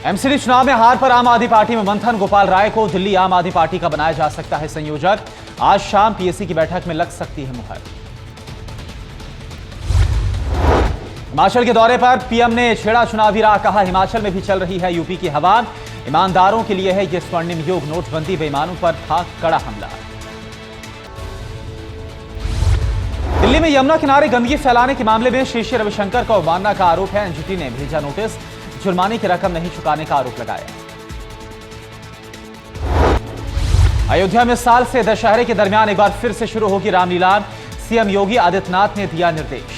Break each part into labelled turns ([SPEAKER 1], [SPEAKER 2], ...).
[SPEAKER 1] MCD चुनाव में हार पर आम आदमी पार्टी में मंथन। गोपाल राय को दिल्ली आम आदमी पार्टी का बनाया जा सकता है संयोजक। आज शाम पीएसी की बैठक में लग सकती है मुहर। हिमाचल के दौरे पर पीएम ने छेड़ा चुनावी राह। कहा हिमाचल में भी चल रही है यूपी की हवा। ईमानदारों के लिए है यह स्वर्णिम युग। नोटबंदी बेईमानों पर था कड़ा हमला। दिल्ली में यमुना किनारे गंदगी फैलाने के मामले में श्री रविशंकर का अवमानना का आरोप है। एनजीटी ने भेजा नोटिस। जुर्माने की रकम नहीं चुकाने का आरोप लगाया। अयोध्या में साल से दशहरे के दरमियान एक बार फिर से शुरू होगी रामलीला। सीएम योगी आदित्यनाथ ने दिया निर्देश।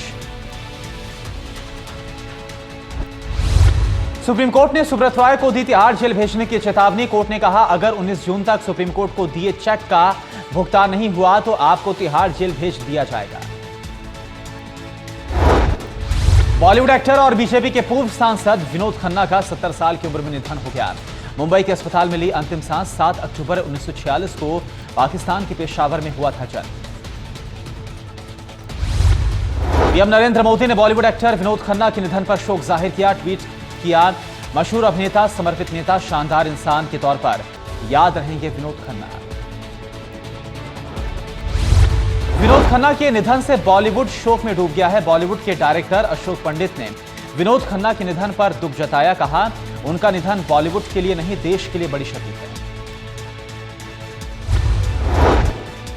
[SPEAKER 1] सुप्रीम कोर्ट ने सुब्रत रॉय को दी तिहाड़ जेल भेजने की चेतावनी। कोर्ट ने कहा अगर 19 जून तक सुप्रीम कोर्ट को दिए चेक का भुगतान नहीं हुआ तो आपको तिहाड़ जेल भेज दिया जाएगा। बॉलीवुड एक्टर और बीजेपी के पूर्व सांसद विनोद खन्ना का 70 साल की उम्र में निधन हो गया। मुंबई के अस्पताल में ली अंतिम सांस। 7 अक्टूबर 1946 को पाकिस्तान के पेशावर में हुआ था जन्म। पीएम नरेंद्र मोदी ने बॉलीवुड एक्टर विनोद खन्ना के निधन पर शोक जाहिर किया। ट्वीट किया, मशहूर अभिनेता, समर्पित नेता, शानदार इंसान के तौर पर याद रहेंगे विनोद खन्ना। विनोद खन्ना के निधन से बॉलीवुड शोक में डूब गया है। बॉलीवुड के डायरेक्टर अशोक पंडित ने विनोद खन्ना के निधन पर दुख जताया। कहा उनका निधन बॉलीवुड के लिए नहीं देश के लिए बड़ी क्षति है।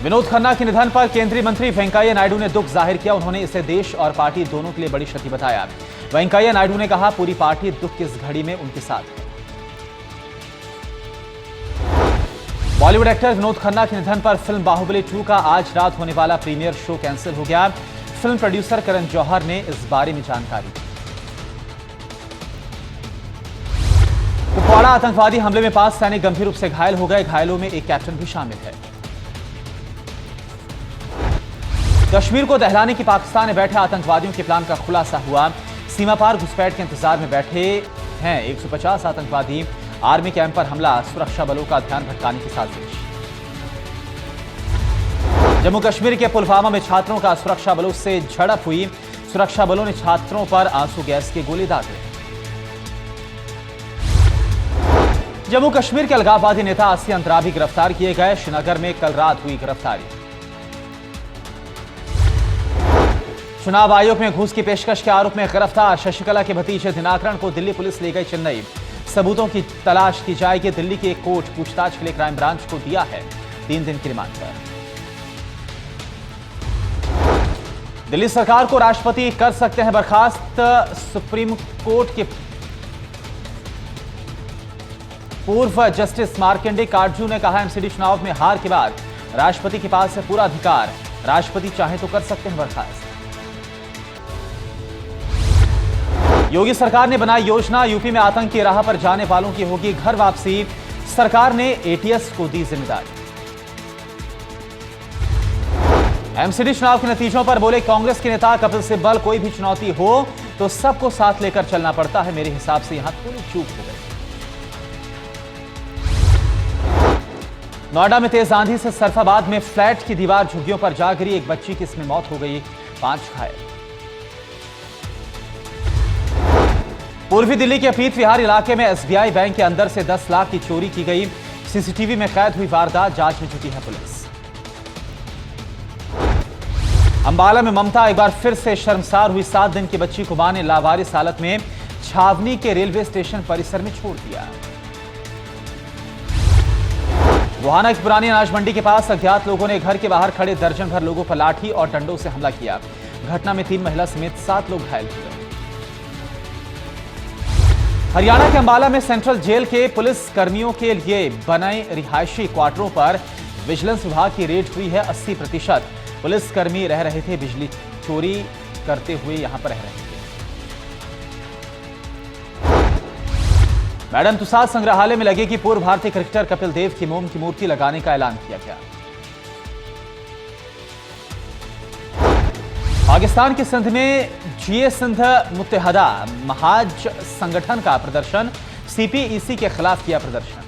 [SPEAKER 1] विनोद खन्ना के निधन पर केंद्रीय मंत्री वेंकैया नायडू ने दुख जाहिर किया। उन्होंने इसे देश और पार्टी दोनों के लिए बड़ी क्षति बताया। वेंकैया नायडू ने कहा पूरी पार्टी दुख की इस घड़ी में उनके साथ है। बॉलीवुड एक्टर विनोद खन्ना के निधन पर फिल्म बाहुबली 2 का आज रात होने वाला प्रीमियर शो कैंसिल हो गया। फिल्म प्रोड्यूसर करण जौहर ने इस बारे में जानकारी दी। कुपवाड़ा आतंकवादी हमले में 5 सैनिक गंभीर रूप से घायल हो गए। घायलों में एक कैप्टन भी शामिल है। कश्मीर को दहलाने की पाकिस्तान में बैठे आतंकवादियों के प्लान का खुलासा हुआ। सीमा पार घुसपैठ के इंतजार में बैठे हैं 150 आतंकवादी। आर्मी कैंप पर हमला, सुरक्षा बलों का ध्यान भटकाने की साजिश। जम्मू कश्मीर के पुलवामा में छात्रों का सुरक्षा बलों से झड़प हुई। सुरक्षा बलों ने छात्रों पर आंसू गैस के गोले दागे। जम्मू कश्मीर के अलगाववादी नेता आसिया अंतराबी गिरफ्तार किए गए। श्रीनगर में कल रात हुई गिरफ्तारी। चुनाव आयोग में घूस की पेशकश के आरोप में गिरफ्तार शशिकला के भतीजे दिनाकरण को दिल्ली पुलिस ले गई चेन्नई। सबूतों की तलाश की जाएगी। दिल्ली की एक कोर्ट पूछताछ के लिए क्राइम ब्रांच को दिया है 3 दिन की रिमांड पर। दिल्ली सरकार को राष्ट्रपति कर सकते हैं बर्खास्त। सुप्रीम कोर्ट के पूर्व जस्टिस मार्कंडे काटजू ने कहा एमसीडी चुनाव में हार के बाद राष्ट्रपति के पास है पूरा अधिकार। राष्ट्रपति चाहे तो कर सकते हैं बर्खास्त। योगी सरकार ने बनाई योजना। यूपी में आतंक की राह पर जाने वालों की होगी घर वापसी। सरकार ने एटीएस को दी जिम्मेदारी। एमसीडी चुनाव के नतीजों पर बोले कांग्रेस के नेता कपिल सिब्बल, कोई भी चुनौती हो तो सबको साथ लेकर चलना पड़ता है। मेरे हिसाब से यहां थोड़ी चूक हो गई। नोएडा में तेज आंधी से सरफाबाद में फ्लैट की दीवार झुग्गियों पर जा गिरी। एक बच्ची की इसमें मौत हो गई, 5 घायल। पूर्वी दिल्ली के पीत विहार इलाके में एसबीआई बैंक के अंदर से 10 लाख की चोरी की गई। सीसीटीवी में कैद हुई वारदात। जांच में जुटी है पुलिस। अंबाला में ममता एक बार फिर से शर्मसार हुई। 7 दिन की बच्ची को मां ने लावारिस हालत में छावनी के रेलवे स्टेशन परिसर में छोड़ दिया। गोहाना की पुरानी अनाज मंडी के पास अज्ञात लोगों ने घर के बाहर खड़े दर्जन भर लोगों पर लाठी और डंडों से हमला किया। घटना में 3 महिला समेत 7 लोग घायल हुए। हरियाणा के अंबाला में सेंट्रल जेल के पुलिस कर्मियों के लिए बने रिहायशी क्वार्टरों पर विजिलेंस विभाग की रेड हुई है। 80% पुलिसकर्मी रह रहे थे। बिजली चोरी करते हुए यहां पर रह रहे थे। मैडम तुसाद संग्रहालय में लगेगी पूर्व भारतीय क्रिकेटर कपिल देव की मोम की मूर्ति लगाने का ऐलान किया गया। पाकिस्तान के सिंध में जीए सिंध मुत्तहदा महाज संगठन का प्रदर्शन। सीपीईसी के खिलाफ किया प्रदर्शन।